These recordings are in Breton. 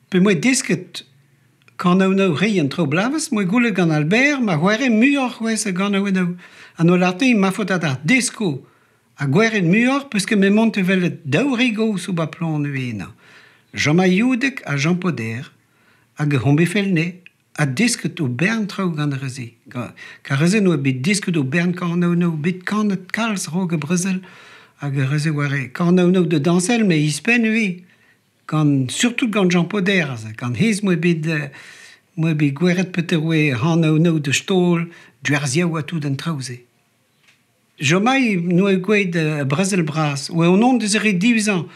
Pe moi disket quand on rien trop blaves, moi goule gan Albert, ma guerre muur ouais gan on. An olarte ma faut à disco. A guerre muur parce que me monte vel daurigo sous ba plan nuina. Jean Judek a Jean Poder a gehombe felne a disket o Bern tro gan rezi. Car rezi no bit disket o Bern quand on bit quand Karls roge Brussel a rezi ware quand on de dansel mais ispen oui. Quand surtout quand Jean Poder quand his moi bit gweret peter we han de stol dwerzia ou tout den trauze. Jamais nous gwed Brussel bras ou au nom de zeri 10 ans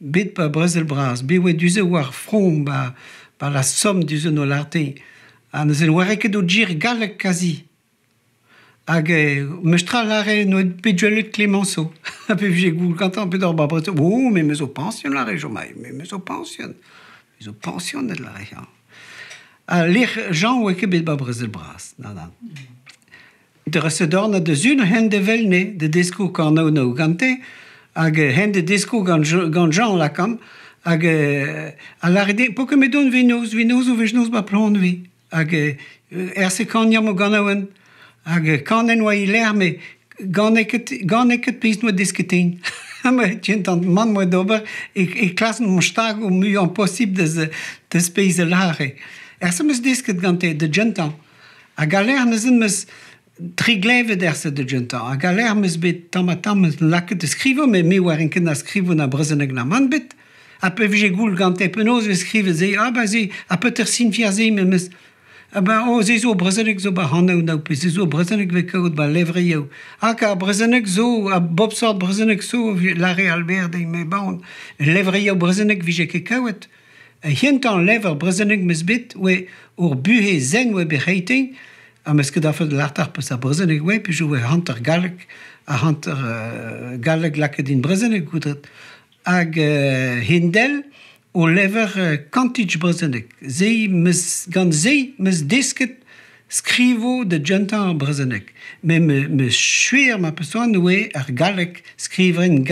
bit pa Brussel bras bi we duze war front ba la somme duze no larte an zel ware ket o dir galek quasi hag mestra lare no bit juelut Clémenceau a pe j'ai goul kantan pe d'or ba Brussel oh mais mes o pension lare jamais mais mes o pension de lare a lir Jean ou ket bit ba Brussel bras nan de recedorna de zune hen de velne de disco quand no gante hag hen de disco gant Jean la kam hag a l'arrêté pour que me donne vinos ou vejnos ba plan vi hag se quand yam ganawen hag quand en wai l'air mais ganeket pis no disketin mais tintant man mo dober ik klassen mo stag mu impossible de space lare se mes disket gante de gentan a galer nezen mes trigleve derse de gentan a galer mes bit tamatam laket de skrivo mais mi waren ken a skrivo na Brzenek na man bit a pe vi goul gante penos ve skrive ze ba ze a peter sin fiaze mais mes o ze zo Brzenek zo ba han nou pe ze zo Brzenek ve kaout ba levrio a ka Brzenek zo a bob sort Brzenek zo lare Albert de me baon levrio Brzenek vi je ke kaout hientan lever Brzenek mes bit we ur buhe zen we bereiting a mes ket afet l'artar pe sa Brzenek we puis je we hanter galek a hanter galek laket in Brzenek goudret hag hindel o lever kantich Brzenek ze mes disket skrivo de gentan Brzenek mais me chuir ma persoan we ar galek skriveren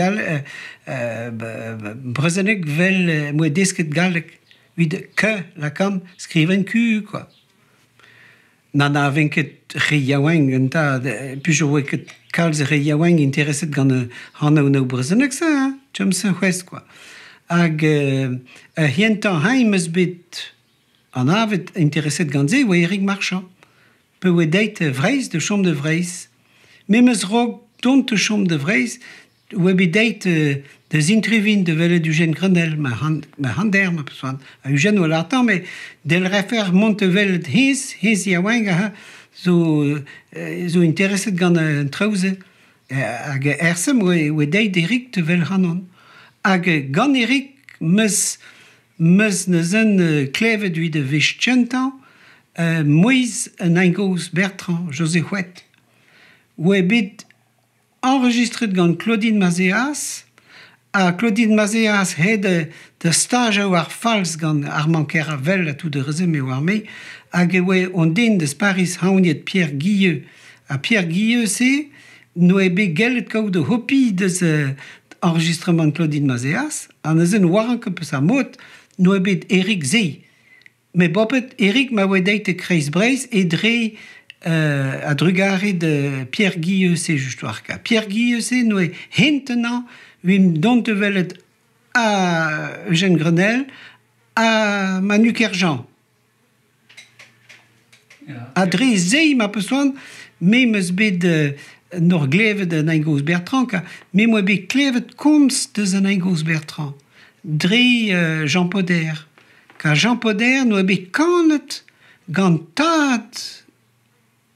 Brzenek vel mo disket galek vid que la kam skriven Q quoi nana venket riyaweng enta puis je vois que Karls riyaweng interesset gant han no Brzenek ça chum se west quoi hag hientan heimes bit an avet interesset gant ze we Eric Marchand pe we deit vreiz de chom de vreiz memes rog dont de chom de vreiz we be deit des interviews de vele d'Eugène Grenelle ma hander ma persoan a Eugène o l'artan mais del refer montevel his yaweng zo interesset gant trauze hag ersem we deit Eric te vel hanon hag gant Eric meus neuzen klevet vid de vechtentan Moïse en Ingos Bertrand José Huet we bit enregistret gant Claudine Mazéas a Claudine Mazéas he de stage war fals gant Armand Keravel a tout de rezem war me hag we on din de Paris hauniet Pierre Guilleux a Pierre Guilleux se no be gellet kaout de hopi de enregistrement Claudine Mazéas an ezen waran ke peus a mot no bet Eric Zey mais bopet Eric ma wedeit kreis breiz et dre a drugare de Pierre Guilleux se justoir ka Pierre Guilleux se no hentenan vim donte velet a Eugène Grenelle a Manu Kerjan a dre Zey ma pesoan me meus bet nor glevet de Ingos Bertrand ka me mo bet klevet komz de Ingos Bertrand dre Jean Poder ka Jean Poder no bet kanet gant tad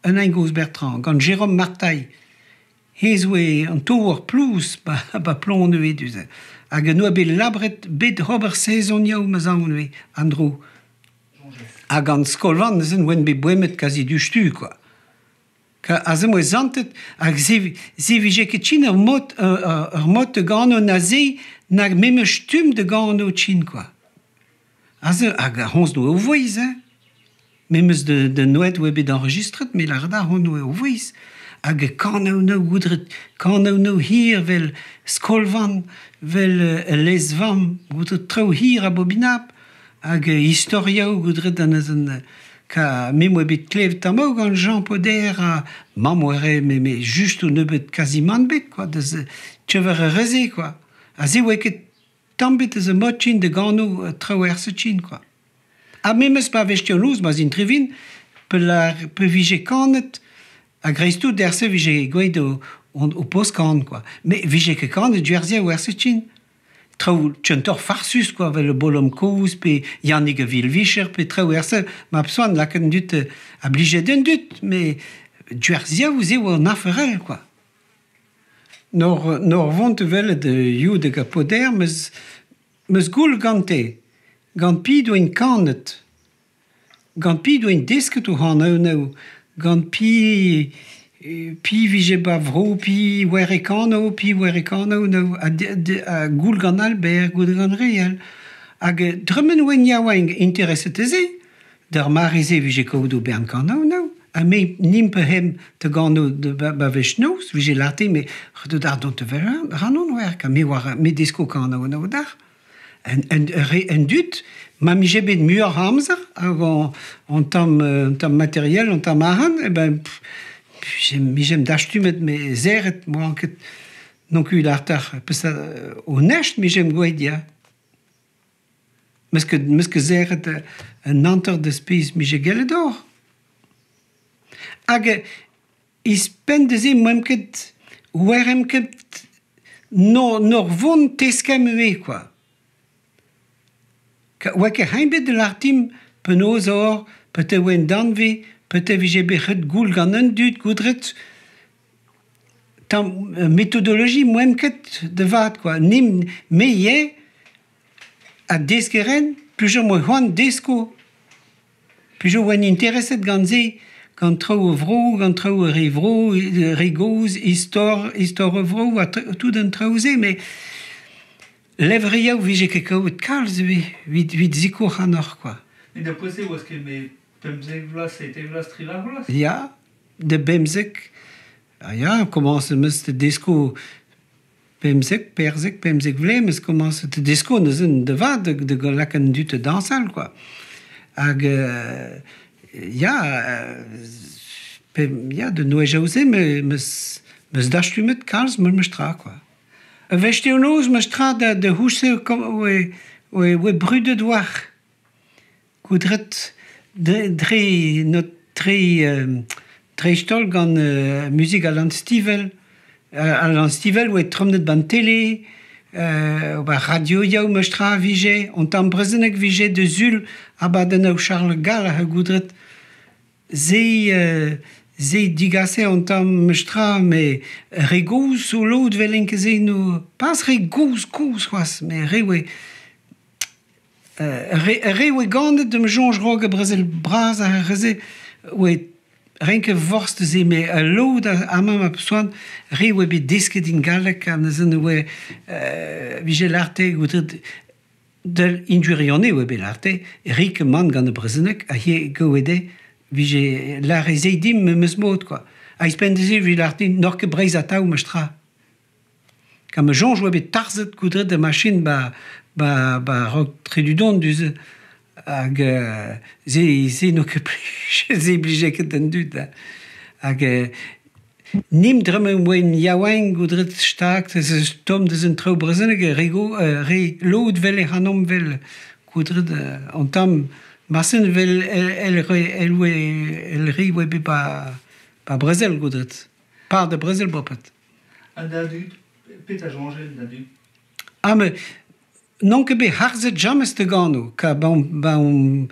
un Ingos Bertrand gant Jérôme Martaille hez we an tour plus ba plon we duze hag no bet labret bet Robert Saisonniau ma zan we Andrew hag an skolvan zen wen bet boemet kazi du stu quoi ka azem we zantet hag ze vi ket chin ur mot gant na ze nag meme stum de gant o chin quoi hag hons no o voiz memes de noet we bet enregistret mais la rada hon no o voiz hag kan no goudret kan no hir vel skolvan vel lesvam goudret trao hir a bobinap hag historia ou goudret an eus an ka memo bet klev tamau gant Jean Poder a mam oere me just ou nebeut quasiment bet quoi deus tchever a reze quoi a ze oe ket tambet eus a motchin de gano traoer se chin quoi a memes pa vestionouz ma zin trevin pe vije kanet a greistou derse vije gweid o post-kan quoi mais vije ke kanet duerzia oer se chin trau tchentor farsus quoi avec le bolom cous pe yannig vilvicher pe trau erse ma psoan laken dut obligé d'un dut mais duerzia vous e o naferel quoi nor vont vel de you de Poder meus goul gante gant pi do in kanet gant pi do in desket o han gant pi vije ba vro, pi were kano no, a goul gant Albert, goul gant Réal. Hag drummen oen yaoueng interesset eze, d'ar marize vije koudo bern kano no, a me nimpe hem te gano de ba vech noz, vije larte, me redo dar don te veran, ranon wer, ka me war me desko kano no dar. En dut, ma mi jebet muur hamzer, hag on tam materiel, on tam ahan, e ben... Jem dastumet me zeret mo anket non ket artar peus o necht mi jem gwedia meus ke zeret un anter de spiz mi je gelle dor hag is pen de zim moem ket ouerem ket nor von teskem ue quoi oa ke heimbet de l'artim penoz or pete oen danve peut-être vije bet goul gant un dut goudret tam méthodologie moem ket de vat quoi nim me ye a deskeren plusieurs mo hoan desko plusieurs oen interesset gant ze gant trao vro gant trao revro regoz histoire vro a tout un trao ze mais levria ou vije ket kaout kalz vid ziko hanor quoi et d'après c'est où est-ce que mes Bemzek vlas, c'était vlas trila vlas? Ja, de Bemzek. Ja, commence meus te desko Bemzek, Perzek, Bemzek vle, meus commence te desko ne zin de va de laken du te dansal, quoi. Hag, de noe jauze, meus dastumet kalz meus tra, quoi. Vechte o noz meus tra de housse oe brude doar. Koudret... Tre stol gant musik Alan Stivell. Alan Stivell oe tromnet ban tele, ba radio yaou meus tra vije, on tam brezenek vije de zul abaden au Charles Gall a goudret ze digase on tam meus tra, me regouz o load velenke ze no, pas regouz koaz, me rewe oe gandet de me jonge rog a brezel braz a reze oe renke vorst ze me a load a mam a psoan oe bet desket in galek an ezen oe vije larte goutret del injurione oe bet larte rike man gant a brezenek a hie goede vije la reze dim meus mod quoi a ispendeze vije larte nor ke breiz a taou meus tra ka me jonge oe bet tarzet goutret de machine ba rok tredudon duze hag ze no ket plij ze blije ket an dut hag nim dremmen oen yaoueng goudret stak ze tom deus un trao brezenek re load vel e hanom vel goudret an tam masen vel el ri oe bet pa brezel goudret par de brezel bopet an da dut pet a jonge da dut me non que be harzet jamais de gano ka bon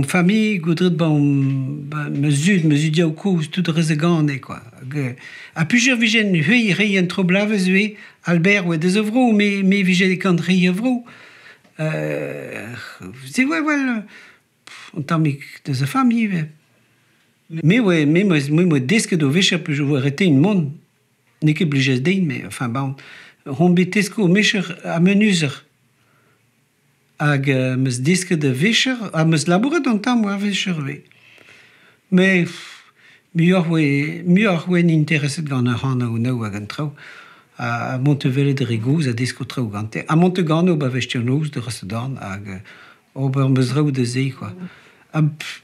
famille goudret mesud au cous tout reze gane quoi a plusieurs vigen hui rien trop blaves hui Albert ou des ovro mais vigen kant ri ovro c'est well on tamik de sa famille mais moi deske do vecher plus je vois arrêter une monde n'est que bliges dein mais enfin bon on betesko mecher a menuzer hag meus deske de vecher a meus labouret an tam war vecher ve mais muor oen interesset gant ar hana ou nao hag an trao a Montevelle de Rigouz a desko trao gante a Montegano ba vestionouz de Rassedorn hag Ober meus rau de zee, quoi.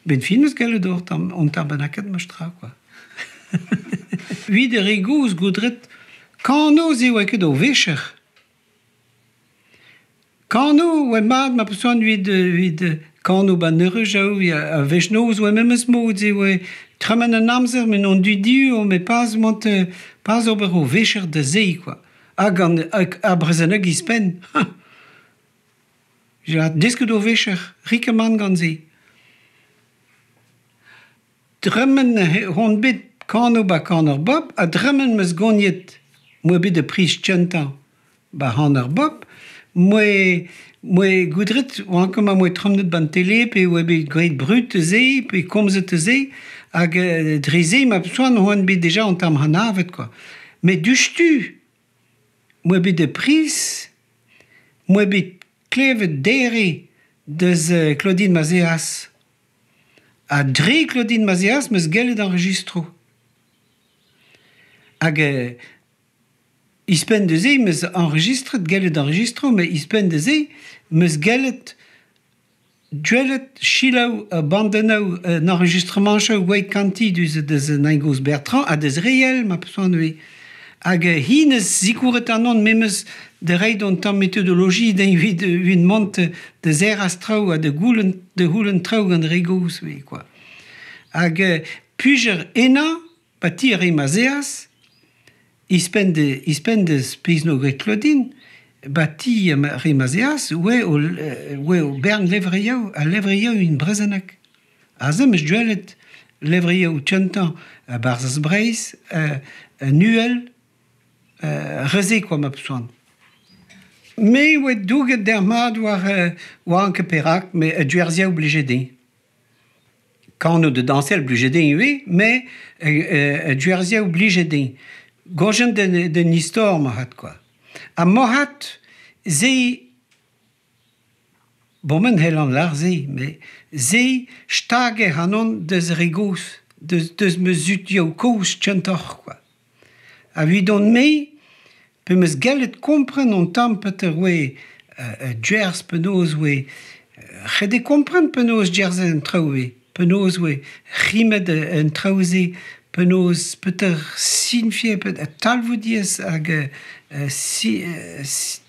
Ben fin meus gelle dort on tabernaket meus tra, quoi. Vi de rigous goudret, kano zi oa ket o vecher. Kano oa mad ma pesoan vid kano ba neurejau, a vechnoz oa memes mod zi oa tremen an amzer, men on du diu, me pas ober o vecher de zee, quoi. Hag a brezeneg ispen. Ja, disket o vecher, rike man gant zee. Dremmen hon bit kano ba kaner bob, a dremmen meus goniet moe bit de pris tchentan ba haner bob, moe goudret wankema moe tromnet ban tele, pe oe bit gret brut te zee, pe komzet te zee, hag drize ma pesoan hon bit deja an tam hanavet, quoi. Me dustu, moe bit de pris, moe bit klevet dere deus Claudine Mazeas. A dre Claudine Mazeas meus gellet enregistro. Hag ispen de ze meus enregistret gellet enregistro, me ispen de ze meus gellet duelet chilau bandenau un enregistrement chou wait kanti deus Naingos Bertrand a deus réel ma pesoan ue. Hag hinez zikouret anon memes de reid on tam metodologie d'un vid mont de zer astrau a de houlen trau gant regos, oui, quoi. Hag pujer ena, pati re Mazeas, ispen de spizno gret Claudine, bati re Mazeas, oe o bern levriau, a levriau un brezenek. A zem eus duelet levriau tchentan a barzaz breiz, nuel, reze, quoi, ma pesoan. Me oe douget dermad war anke perak, me duerzia obligede. Kano de dansel obligede ue, me duerzia obligede. Gojen de nistor mohat, quoi. A mohat, ze, bommen helan lar ze, me ze stage hanon deus regos, deus meus utio kous tchentor, quoi. A vidon me, pe meus gellet kompren on tam peter oe djers penaos oe c'hede kompren penaos djers en traoe, penaos oe rimet en traoze, penaos peter sinfie talvou diez hag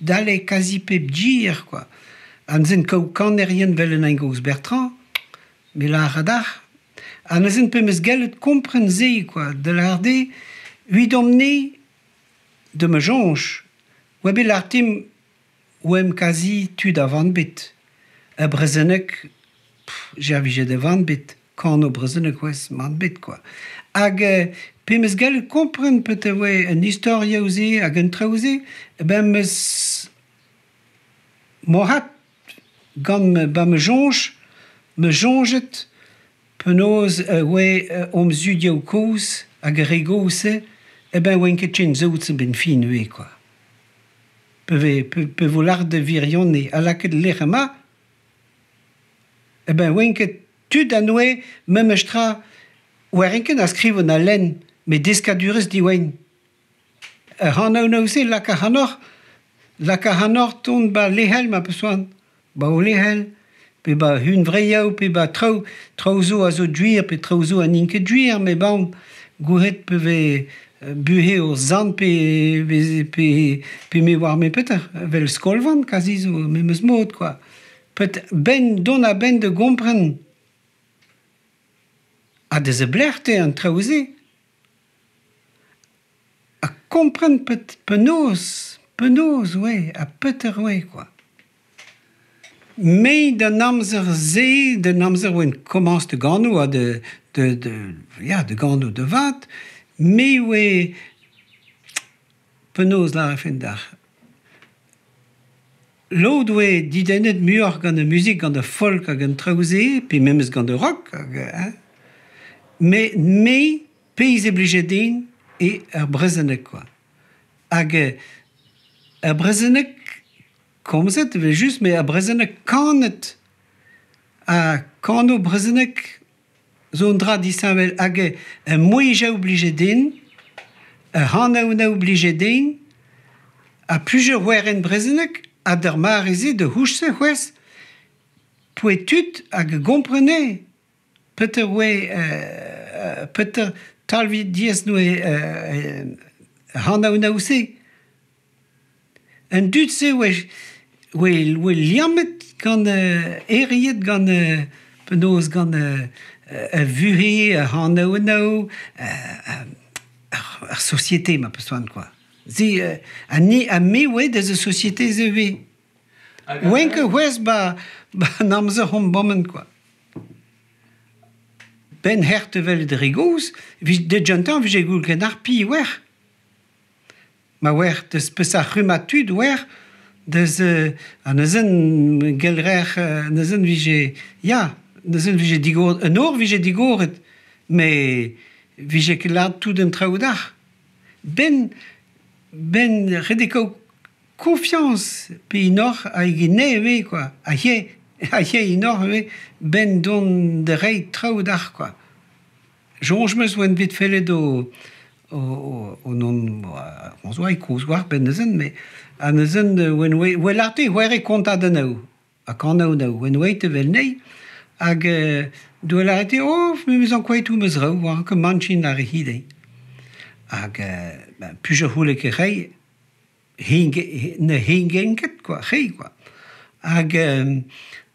dalle quasi pep djir, quoi. An zen kanerien vel en Naingos Bertrand, me la radar. An zen pe meus gellet kompren ze, quoi, de l'arde, vidomne de me jonge, oa bet l'artim oem kazi tud a vant bet. A brezenek, javije de vant bet, kano brezenek oes vant bet, quoi. Hag pe meus gellet kompren pete oe un historia ouze hag un traouze, ben meus mohat gant ba me jonget penaos oe om zudio kouz hag regose, ben oen ket chen zout ben fin ue, quoi. Pe vo l'art de virion ne a laket lec'hema, ben oen ket tud an oe memestra oer enken a skrivon a len, me deskadurez di oen. Hanau naouze laka hanor ton ba lehel ma pesoan, ba o lehel, pe ba hun vreiaou, pe ba traozo a zo duir, pe traozo a ninket duir, me baon gouret pe ve buhe o zan pe me war me peter, vel skolvan kazi zo me meus mod, quoi. Pet don a ben de gompren a de ze blerte an traoze, a kompren pet penaos, ouais, a peter, ouais, quoi. Me de amzer ze, de amzer oen komans de gano a de gano de vat, me oe penaos la fin d'ar. Lod oe didennet muor gant de musik, gant de folk hag an traoze, pe memes gant de rock, me peiz eblige den e ar brezenek, quoi. Hag ar brezenek komzet, vel just, me ar brezenek kanet, a kano brezenek zon dra disavel hag moija oblige den, hanaouna oblige den, a plusieurs weren brezenek, a der mareze de houchse c'hwez, poetut hag gomprene. Peter we, Peter talvi dies no hana una use. En dut se we liamet gant eriet gant penaos gant vuhe, hana una, ar société ma pesoan, quoi. Zi, a me we de société ze we. Wenke wes ba namze hom bommen, quoi. Ben herte vel de rigous, de jantan vi goul ken ar pi wer. Ma wer, deus peus ar rhumatud wer, deus an ezen gelrer, nezen vi digor, un or vi digoret, me vi lad tout un traoudar. Ben redeko confiance pe inor a egine we, quoi. A ye inor we, ben don de rei traoudar, quoi. Jonge meus oan vit fellet o non, on zo kouz war ben neuzen, mais a neuzen, wen we larte were konta de nao, a kanao nao, wen we te vel nei, hag doa larte, meus an kouet ou meus rao, war ke manchin la rehide. Hag, puja houle ke rei, ne hengenket, quoi, rei, quoi. Hag,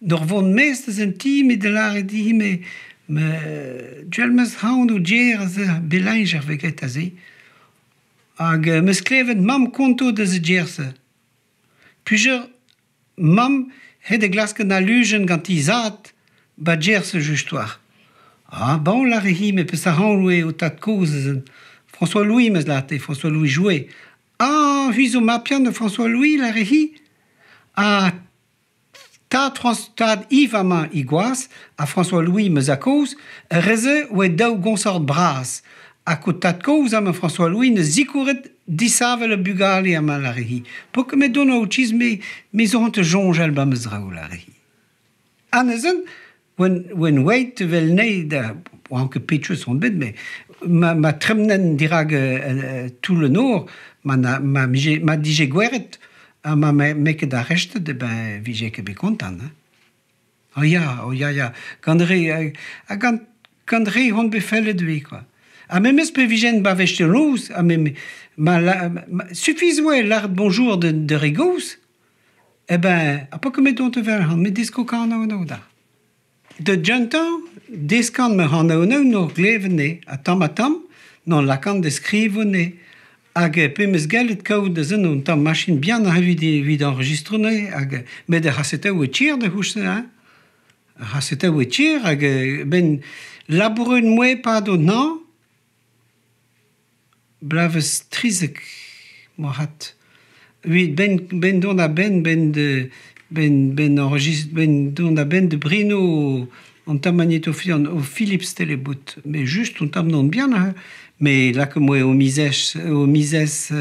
nor von meest een team de lare di, me djelmes haun o djer ze belange ar veget a ze. Hag, meus klevet mam konto de ze djerse. Puja mam het de glasken a lujen gant izat, ba djerse justoir. Bon, la rehi, me peus a haun loe o tat koz, François Louis meus late, François Louis joué. Huiz o mapian de François Louis, la rehi. Tad ivama iguas, a François Louis meus a koz, reze oe daou gonsort bras. A ko tad koz am François Louis ne zikouret disave le bugali am la rehi. Pok me dona o tiz me zo hant jonjel ba meus rao la rehi. Anezen, when wait vel nei da, anke Petrus on bet, mais ma tremnen dirag tout le nord, ma dije gweret, ma meke da reste de ben vije ke be kontan. Oh ja. Gant re hon befelle dwe, quoi. A me meus pe vijen ba vechte rouz, a me suffiz oe l'art bonjour de rigous, e ben, a po ket on te ver han, me disko kan o da. De jantan, deskan me han o nor glevene, a tam, non lakan de skrivone, hag pe meus gallet kaout de zon on tam machine bien a vid enregistrone, hag me de haseta oe tir de houche, haseta oe tir, hag ben laboureux moe pa do nan, blaves trizek mohat. Ben don a ben don a ben de Brino on tam magnétophone au Philips Telebout, mais juste on tam non bien, hein. Mais là que moi au mises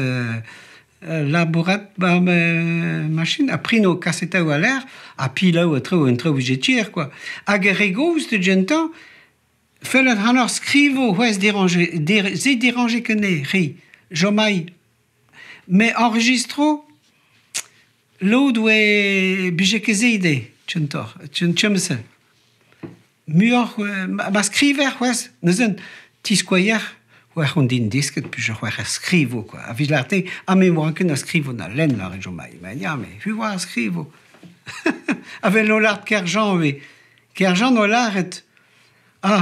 laborat ba machine a prino cassetta ou à l'air a pila ou trop budgétière, quoi. Hag regous de gentan fellet hanor skrivo ouest déranger que ne ri jomai, mais enregistro l'eau doit bije que zide gentor tchemse muor ma skriver ouest nezen tisquoyer ouais, on dit une disque, puis je vois scrivo, quoi. A vis l'arte, a me moi que na scrivo na len la région mai. Mais ya, mais vu voir scrivo. Avec l'art Kerjan, oui. Kerjan no l'art.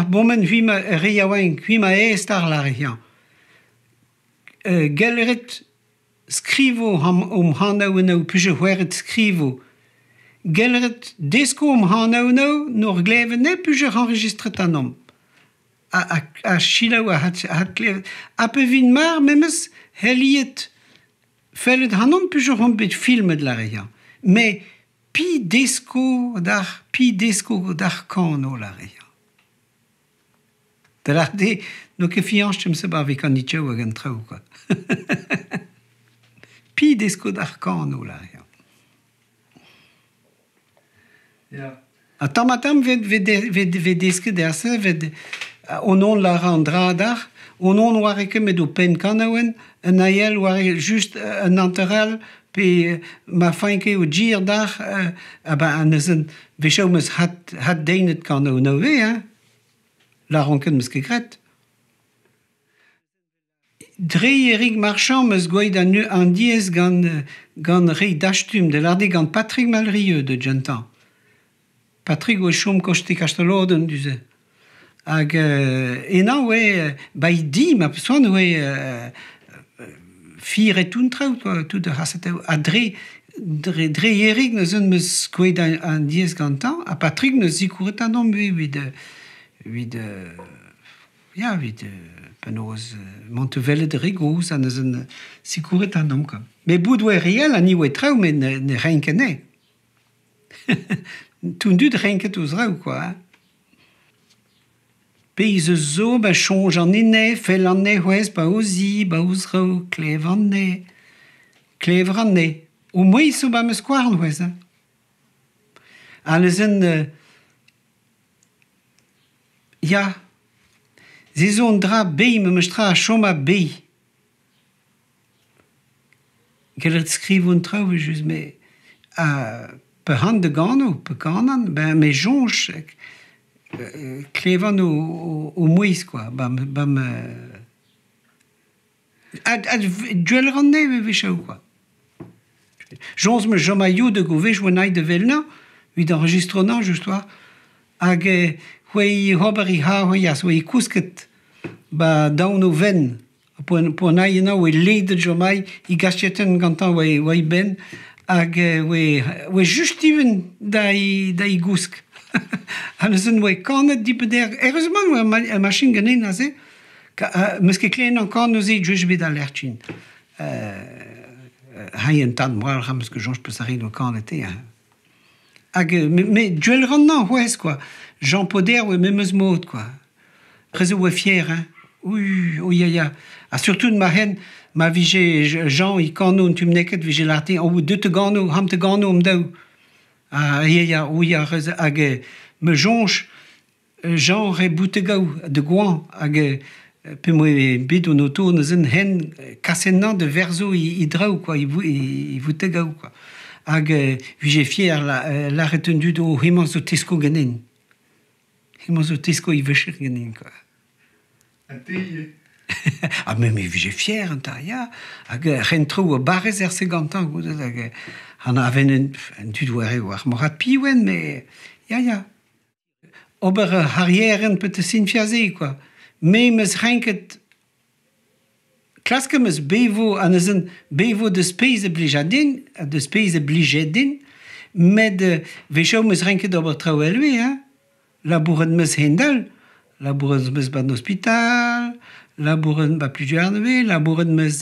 Bon men hui ma riawen, hui ma star la région. Geleret scrivo hana ou puis je vois scrivo. Geleret disco hana ou nor glevene, puis je enregistre ta nom. A chila ou a hatlev. A pe vin mar, memes heliet fellet hanon pujo rombet film de la réa. Mais pi desco dar kano la réa. De l'arde, no ke fianche tu me se ba avec un niche ou un trou, quoi. Pi desco dar kano la réa. Ja. A tamatam ved deske derse, ved on on la rendra dar, on on ware ke med o pen kanawen, un aiel ware juste un anteral Pe ma feinke o gier dag, an eus een, vechou meus hat deinet kan no ve, hein? La ronken meus kegret. Dreierig marchand meus gweid an diez gant re d'achtum de larde gant Patrick Malrieux de Gentan. Patrick o chom kochte kastaloden duze. Hag enan oe, bai di ma pesoan oe fir et tout traout, tout de haset a dreierig neus un meus gweid an diez gantan, a Patrick neus zikouret an om vid penoz Montevelle de Rigous an eus un zikouret an om, quoi. Me bout oe riel an iwe traout, mais ne renken ne. Tout dud renket ouz raout, quoi, hein. Peiz zo, ba chonj an ene, fel an ne c'hwez, ba ozi, ba ouz rao, klev an ne. Klev an ne. O mouiz zo ba meus kwarn c'hwez, hein. An eus un... ya, zezon dra bei, me meus tra a chom a bei. Gellet skrivoun traoù, just, me... pe han de gano, pe kanan, ben me jonj... klevan o mouiz, quoi. Bam... Duel ran ne vechou, quoi. Jonz me jomayou de gouve joanai de velna, vid enregistrona, justoa, hag hwei hobari ha hoias, hwei kousket ba daoun o ven, po nai ena hwei leid jomai, i gastieten gantan hwei ben, hag hwei just even da i gousk. Han eus un oe kanet dipeder. Heureusement oe machine ganin a ze, meus ket kleen an kan eus e dwez bet a lertchin. Hai en tad moal ha meus ket jonj peus arin o kanet e. Hag, me duel ran nan c'hwez, quoi. Jean Poder oe me meus mod, quoi. Rezo oe fier, hein. Ouh, ya. A surtout ma hen, ma vije Jean i kano un tumneket vije larte, ou de te gano, ham te gano om daou. Ya, hag me jonj Jean re boutegaou de Gouan, hag pe moe bet o noto neus un hen kasennan de verzo i draou, quoi, i boutegaou, quoi. Hag vije fier la retendu o hemañ zo tesko ganin. Hemañ zo tesko i vechir ganin, quoi. A teie. Ah, me vije fier, enta, ya. Hag rentro o barrez se gantan, goudet, hag han aven un dud war morat piwen, me ya. Ober harrieren peut sin fiaze, quoi. Me meus renket klaske meus bevo an eus un bevo de speiz eblijadin, de speiz eblijadin, met vechou meus renket ober traoù elwe, hein. Labouret meus hendal, labouret meus ban hospital, labouret ba plusieurs neve, labouret meus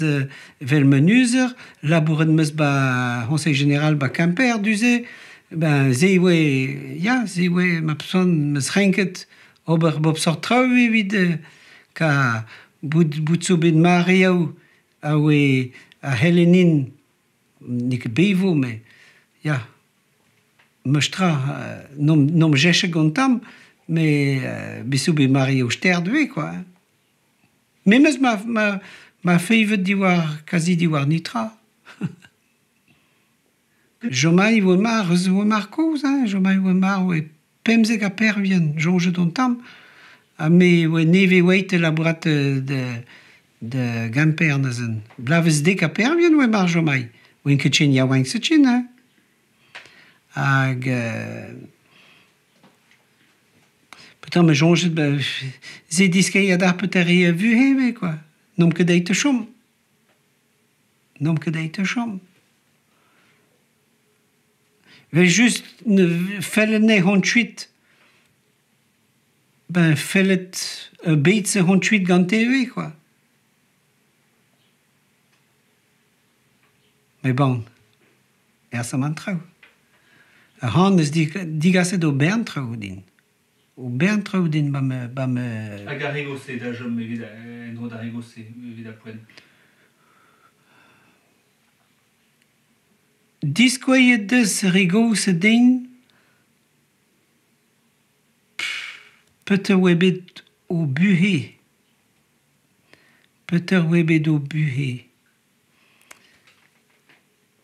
vel menuzer, labouret meus ba conseil général ba Quimper duze, ben zewe ma peson meus renket ober bob sort traoù evit ka bout zo bet mariaou a oe a helenin nik bevo, me ya meus tra nom jeche gontam, me besou bet mariaou ster dwe, quoi. Me meus ma feivet diwar, kazi diwar nitra. Jomai oe mar, eus oe mar koz, hein. Jomai oe mar oe pemzek a pervien, jonge don tam, a me oe neve oeit labourat de Gamper neus un. Blavez dek a pervien oe mar jomai. Oen ket chen ya oank se chen, hein. Hag... Putain, me jonge, ze diskei ad ar peteri a vu heve, quoi. Nom ket deit chom. Nom ket deit chom. Ve just fellet ne hontuit, ben fellet beitse hontuit gant TV, quoi. Me bon, sa man traoù. A han eus digaset o bern traoù din. O bern traoù din ba me... Hag a rigose da jom evit en ro da rigose evit a poen. Diskoet deus rigose din, peter oe bet o buhe. Peter oe bet o buhe.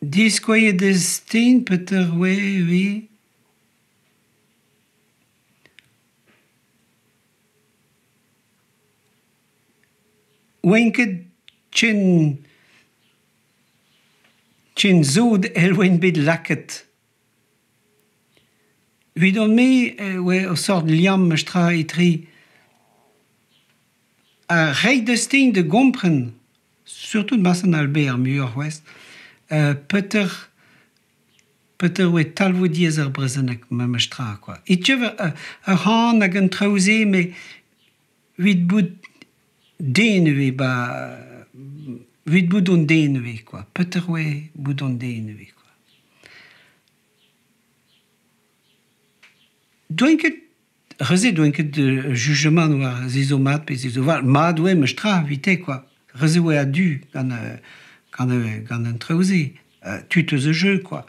Discoye de steen, Peter, oui. Wenket chin zoud elwen bid laket. Vi don me, o sort liam mestra etri, a rei de steen de gompren, surtout de Massan Albert, muur ouest, Peter talvo diezer brezenek me mestra, quoi. Et tu veux, a han hag un traouzé, mais vid bout denue, vid bout on denue, quoi. Peter bout on denue, quoi. Doinket, doinket de jugement war zizomat, pe zizoval, mad mestra, vite, quoi. Reze a du, gan un traouzé, tuteuse jeu, quoi.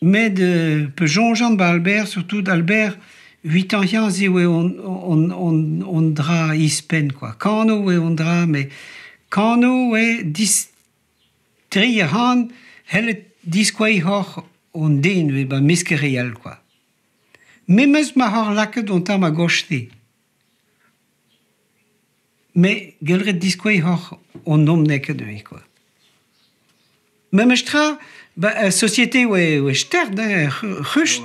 Mais de Jean de Albert, surtout d'Albert, 8 ans, on dra ispen, quoi. Kano, on dra, mais Kano, tri han, helle disquai hor, on den, miske réel, quoi. Mais ma hor laket, on tam a gauche. Mais gelret disquai hor, on nom neket, quoi. Mais mestra, société stert, rust,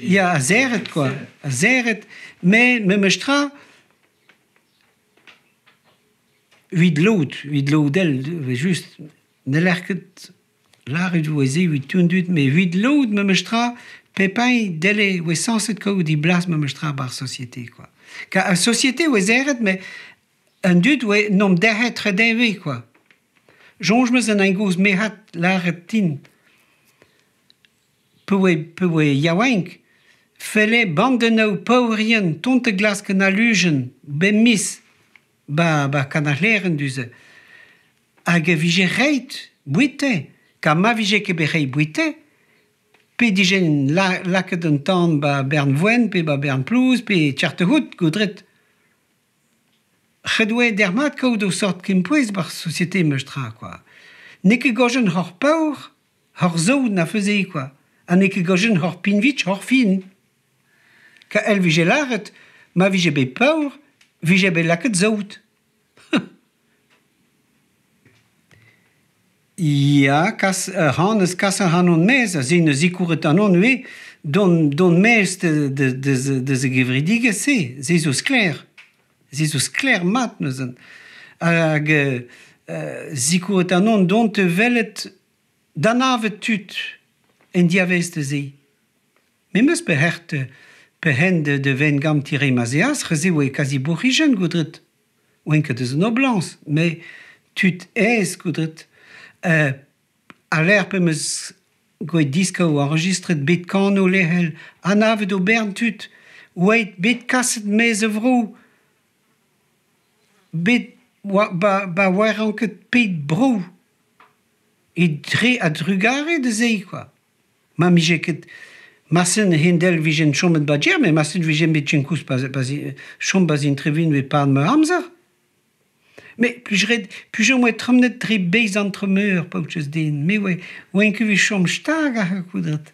il y a azeret, quoi, azeret, mais mestra, vid l'eau juste, ne l'erket, l'art du oisé, vid tundut, mais vid l'eau, mestra, pépin, dele, sans cette code, il blas, mestra, par société, quoi. Car la société, azeret, mais un dut, nom d'erret, très dévé, quoi. Jonge me zan gouz mehat laret tin. Pewe yawenk. Fele bandenau paurien tonte glas ken alugen ben mis ba kanaleren duze. Hag vije reit buite. Ka ma vije ke berei buite. Pe dijen laket un tan ba bern voen, pe ba bern plouz, pe tcharte hout goudret. Redoué dermat kaout o sort kempouez bar société mestra, quoi. Neke gojen hor paur, hor zoud na faisait, quoi. A neke gojen hor pinvitch, hor fin. Ka el vije laret, ma vije be paur, vije be laket zoud. Ja, kas hanes kassa hanon mez, a zine zikouret anon we, don mez de ze gevridige se, zezos clair. Zizous clair mat neuzen. Hag zikouret anon don te velet danavet tut en diavez de ze. Me meus beherte behende de ven gam tire mazeas, reze oe quasi bourrigen goudret. Oenke deus no blans, me tut ez goudret. A l'air pe meus goe diska ou enregistret bet kano lehel, anavet o bern tut, oeit bet kasset mez evrou, bet ba war anket pet brou. Et dre a drugare de zei, quoi. Ma mi jeket masen hindel vijen chomet badjer, mais masen vijen bet tchenkous chom bazin trevin ve pan me amzer. Mais plus je moi tromnet tre bez entre meur, pas outches den. Mais ouais, ouen que vi chom stag a koudret.